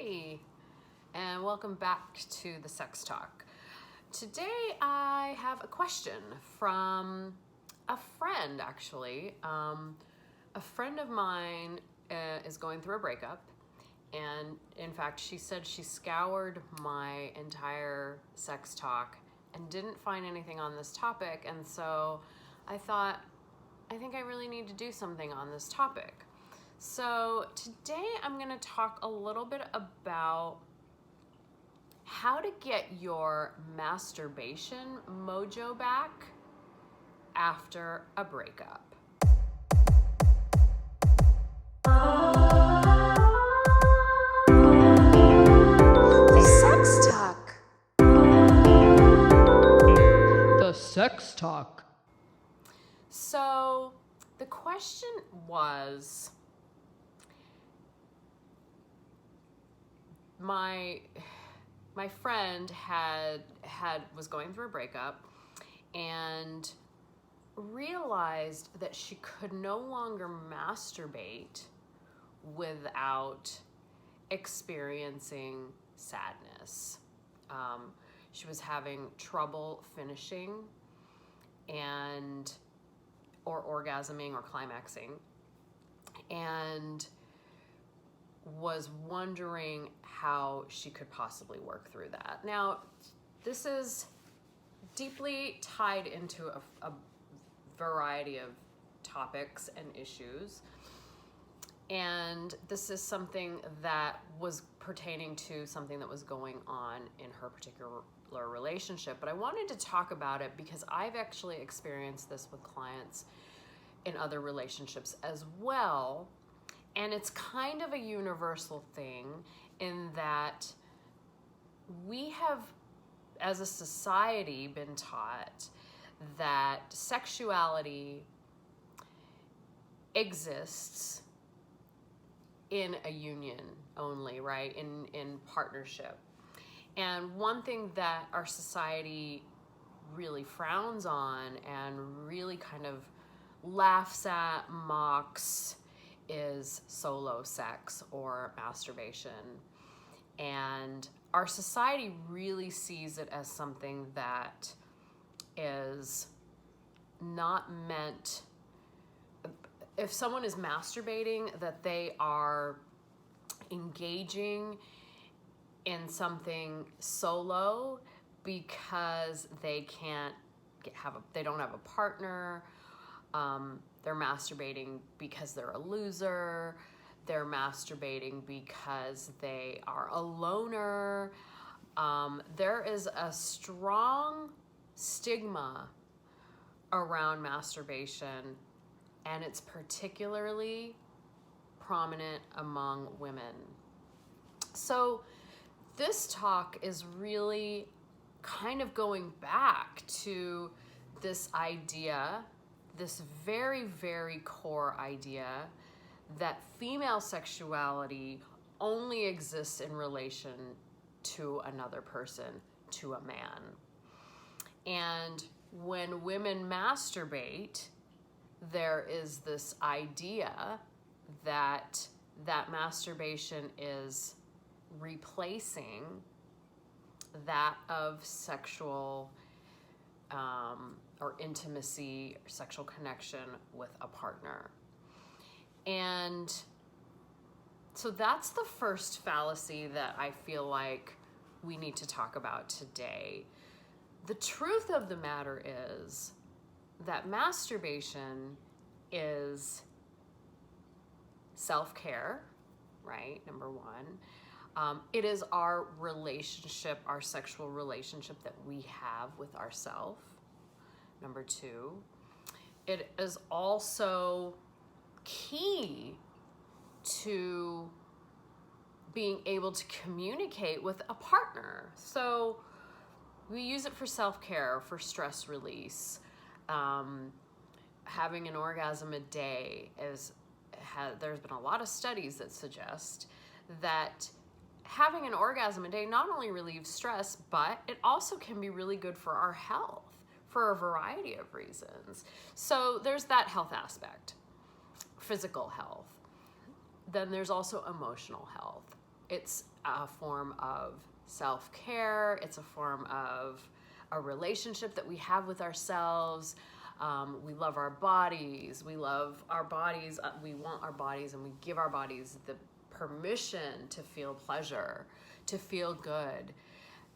Hey, and welcome back to the Sex Talk. Today I have a question from a friend, actually. A friend of mine is going through a breakup, and in fact, she said she scoured my entire Sex Talk and didn't find anything on this topic, and so I thought, I think I really need to do something on this topic. So today I'm going to talk a little bit about how to get your masturbation mojo back after a breakup. The Sex Talk. The Sex Talk. So the question was, my friend was going through a breakup and realized that she could no longer masturbate without experiencing sadness. She was having trouble finishing or orgasming or climaxing, and was wondering how she could possibly work through that. Now, this is deeply tied into a variety of topics and issues, and this is something that was pertaining to something that was going on in her particular relationship. But I wanted to talk about it because I've actually experienced this with clients in other relationships as well. And it's kind of a universal thing in that we have, as a society, been taught that sexuality exists in a union only, right? In partnership. And one thing that our society really frowns on and really kind of laughs at, mocks, is solo sex or masturbation. And our society really sees it as something that is not meant, if someone is masturbating, that they are engaging in something solo because they don't have a partner. They're masturbating because they're a loser. They're masturbating because they are a loner. There is a strong stigma around masturbation, and it's particularly prominent among women. So this talk is really kind of going back to this idea, this very, very core idea that female sexuality only exists in relation to another person, to a man. And when women masturbate, there is this idea that masturbation is replacing that of sexual or intimacy or sexual connection with a partner. And so that's the first fallacy that I feel like we need to talk about today. The truth of the matter is that masturbation is self-care, right? Number one. It is our relationship, our sexual relationship that we have with ourselves. Number two, it is also key to being able to communicate with a partner. So we use it for self-care, for stress release. Having an orgasm a day there's been a lot of studies that suggest that having an orgasm a day not only relieves stress, but it also can be really good for our health for a variety of reasons. So there's that health aspect, physical health. Then there's also emotional health. It's a form of self-care. It's a form of a relationship that we have with ourselves. We love our bodies. We love our bodies. We want our bodies, and we give our bodies the permission to feel pleasure, to feel good.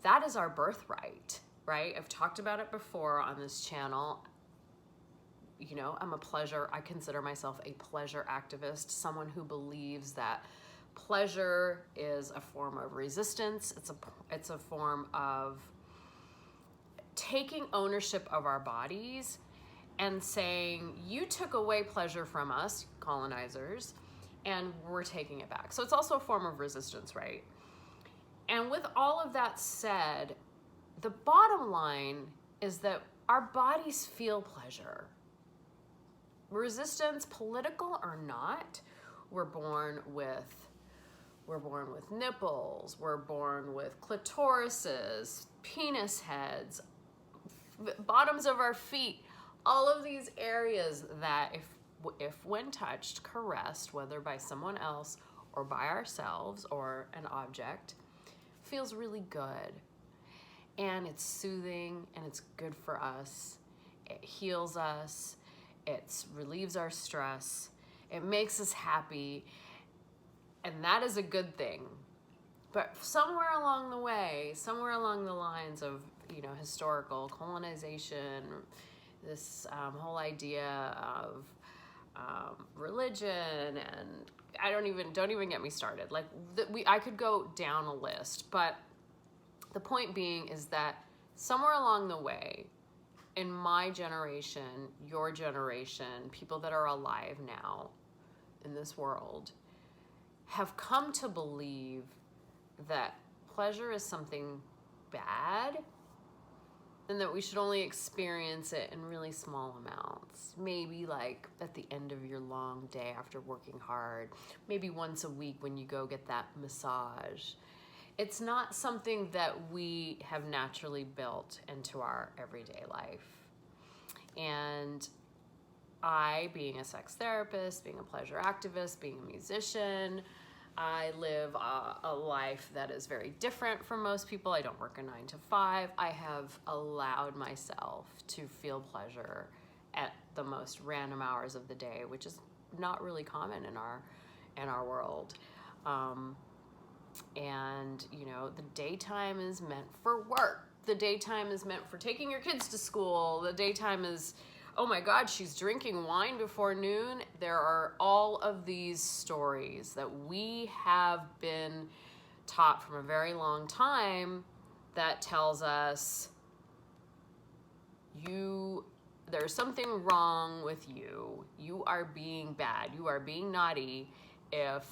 That is our birthright, right? I've talked about it before on this channel. You know, I consider myself a pleasure activist, someone who believes that pleasure is a form of resistance. It's a form of taking ownership of our bodies and saying, you took away pleasure from us, colonizers, and we're taking it back. So it's also a form of resistance, right? And with all of that said, the bottom line is that our bodies feel pleasure. Resistance, political or not, we're born with nipples, we're born with clitorises, penis heads, bottoms of our feet, all of these areas that if when touched, caressed, whether by someone else or by ourselves or an object, feels really good. And it's soothing and it's good for us. It heals us. It relieves our stress. It makes us happy. And that is a good thing. But somewhere along the way, somewhere along the lines of, you know, historical colonization, this whole idea of religion, and don't even get me started. Like I could go down a list, but the point being is that somewhere along the way, in my generation, your generation, people that are alive now in this world, have come to believe that pleasure is something bad and that we should only experience it in really small amounts. Maybe like at the end of your long day after working hard, maybe once a week when you go get that massage. It's not something that we have naturally built into our everyday life. And I, being a sex therapist, being a pleasure activist, being a musician, I live a life that is very different from most people. I don't work a 9 to 5. I have allowed myself to feel pleasure at the most random hours of the day, which is not really common in our world. And you know, the daytime is meant for work. The daytime is meant for taking your kids to school. The daytime is, oh my God, she's drinking wine before noon. There are all of these stories that we have been taught from a very long time that tells us there's something wrong with you. You are being bad. You are being naughty if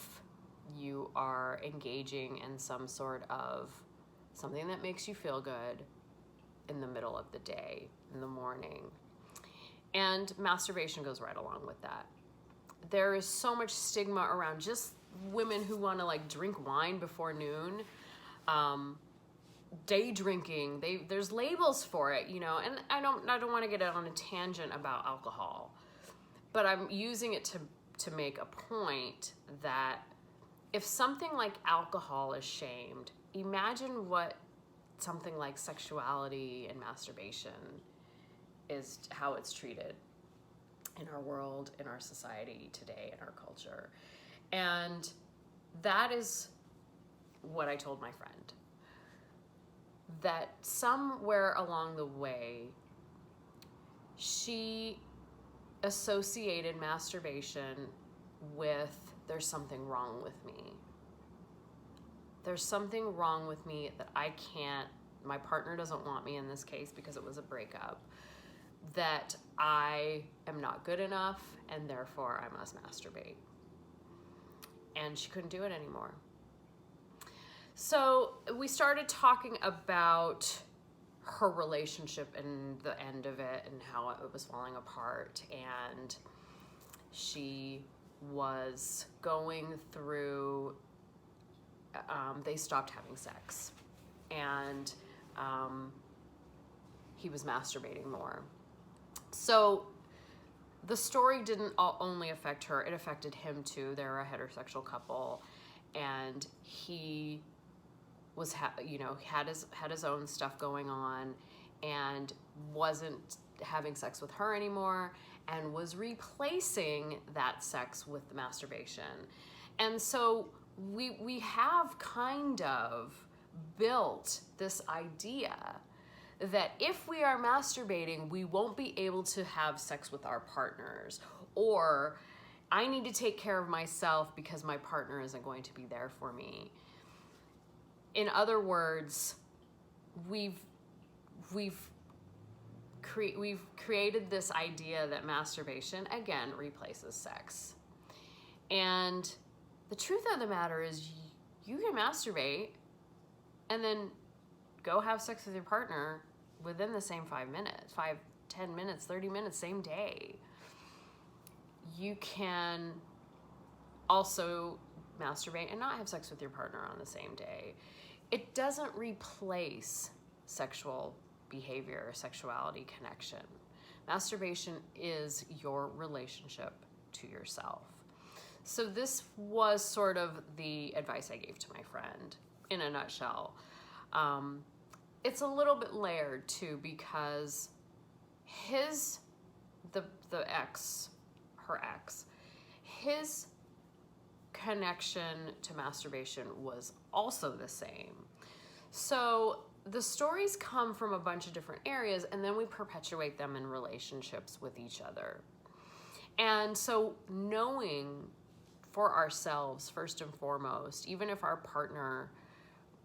you are engaging in some sort of something that makes you feel good in the middle of the day, in the morning. And masturbation goes right along with that. There is so much stigma around just women who want to like drink wine before noon. Day drinking, there's labels for it, you know, and I don't want to get on a tangent about alcohol, but I'm using it to make a point that if something like alcohol is shamed, imagine what something like sexuality and masturbation is, how it's treated in our world, in our society today, in our culture. And that is what I told my friend. That somewhere along the way, she associated masturbation with there's something wrong with me. There's something wrong with me that I can't, my partner doesn't want me in this case because it was a breakup, that I am not good enough and therefore I must masturbate. And she couldn't do it anymore. So we started talking about her relationship and the end of it and how it was falling apart. And she was going through, they stopped having sex. And he was masturbating more. So the story didn't only affect her, it affected him too. They're a heterosexual couple. and he was had his own stuff going on and wasn't having sex with her anymore and was replacing that sex with the masturbation. And so we have kind of built this idea that if we are masturbating, we won't be able to have sex with our partners, or I need to take care of myself because my partner isn't going to be there for me. In other words, we've created this idea that masturbation, again, replaces sex. And the truth of the matter is you can masturbate and then go have sex with your partner within the same 5 minutes, 10 minutes, 30 minutes, same day. You can also masturbate and not have sex with your partner on the same day. It doesn't replace sexual behavior or sexuality connection. Masturbation is your relationship to yourself. So this was sort of the advice I gave to my friend in a nutshell. It's a little bit layered too, because her ex, his connection to masturbation was also the same. So the stories come from a bunch of different areas, and then we perpetuate them in relationships with each other. And so knowing for ourselves, first and foremost, even if our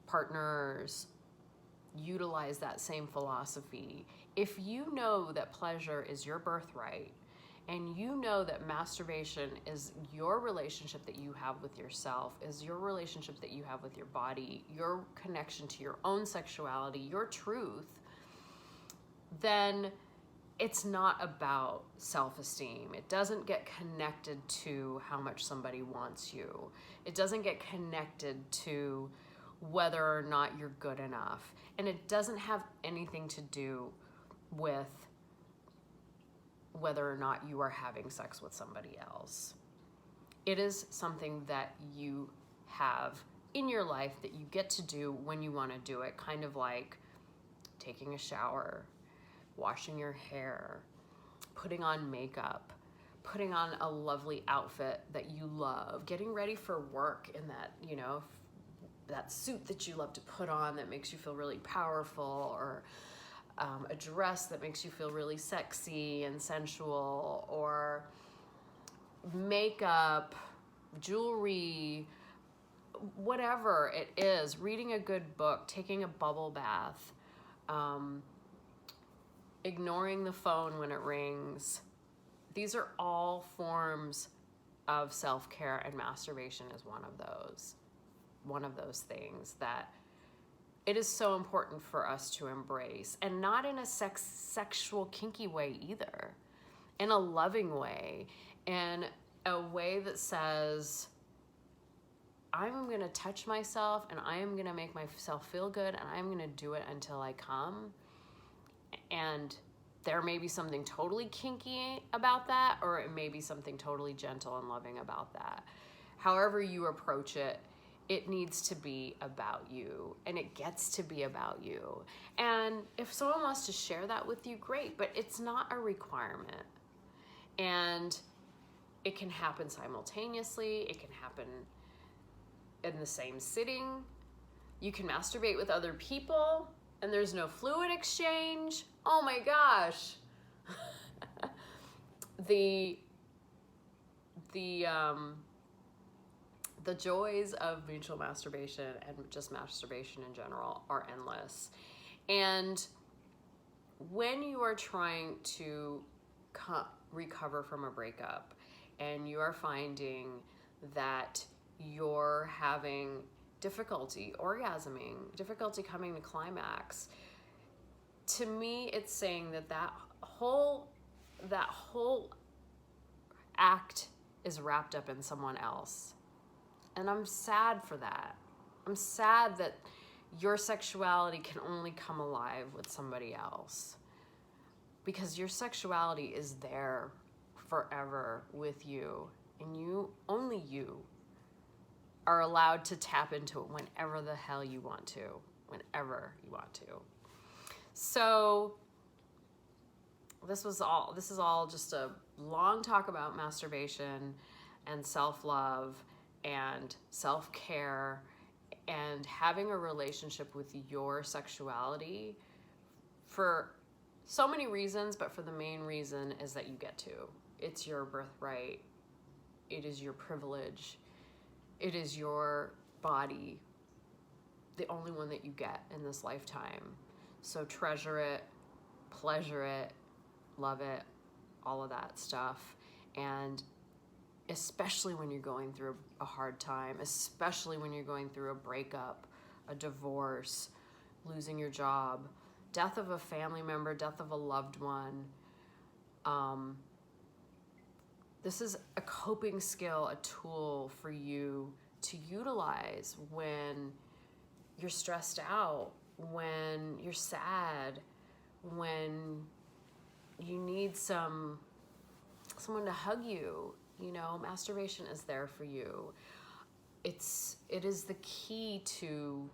partners utilize that same philosophy, if you know that pleasure is your birthright, and you know that masturbation is your relationship that you have with yourself, is your relationship that you have with your body, your connection to your own sexuality, your truth, then it's not about self-esteem. It doesn't get connected to how much somebody wants you. It doesn't get connected to whether or not you're good enough. And it doesn't have anything to do with whether or not you are having sex with somebody else. It is something that you have in your life that you get to do when you want to do it, kind of like taking a shower, washing your hair, putting on makeup, putting on a lovely outfit that you love, getting ready for work in that, that suit that you love to put on that makes you feel really powerful, or a dress that makes you feel really sexy and sensual, or makeup, jewelry, whatever it is, reading a good book, taking a bubble bath, ignoring the phone when it rings. These are all forms of self-care, and masturbation is one of those things that it is so important for us to embrace, and not in a sexual kinky way either, in a loving way, in a way that says, I'm going to touch myself and I am going to make myself feel good, and I'm going to do it until I come. And there may be something totally kinky about that, or it may be something totally gentle and loving about that. However you approach it, it needs to be about you, and it gets to be about you. And if someone wants to share that with you, great, but it's not a requirement. And it can happen simultaneously. It can happen in the same sitting. You can masturbate with other people, and there's no fluid exchange. Oh my gosh. The joys of mutual masturbation and just masturbation in general are endless. And when you are trying to recover from a breakup, and you are finding that you're having difficulty orgasming, difficulty coming to climax, to me it's saying that whole act is wrapped up in someone else. And I'm sad for that. I'm sad that your sexuality can only come alive with somebody else, because your sexuality is there forever with you, and only you are allowed to tap into it whenever the hell you want to, whenever you want to. So this is all just a long talk about masturbation and self-love and self-care and having a relationship with your sexuality for so many reasons, but for the main reason is that you get to. It's your birthright. It is your privilege. It is your body, the only one that you get in this lifetime. So treasure it, pleasure it, love it, all of that stuff. And especially when you're going through a hard time, especially when you're going through a breakup, a divorce, losing your job, death of a family member, death of a loved one. This is a coping skill, a tool for you to utilize when you're stressed out, when you're sad, when you need someone to hug you. You know, masturbation is there for you. It is the key to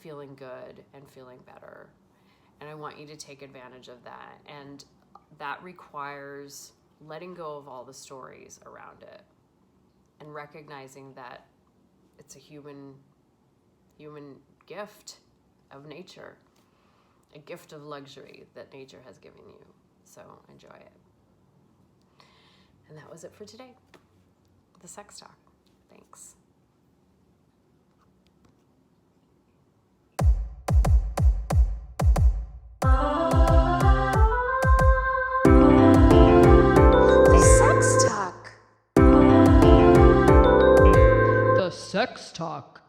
feeling good and feeling better. And I want you to take advantage of that. And that requires letting go of all the stories around it and recognizing that it's a human gift of nature, a gift of luxury that nature has given you. So enjoy it. And that was it for today. The Sex Talk. Thanks. The Sex Talk.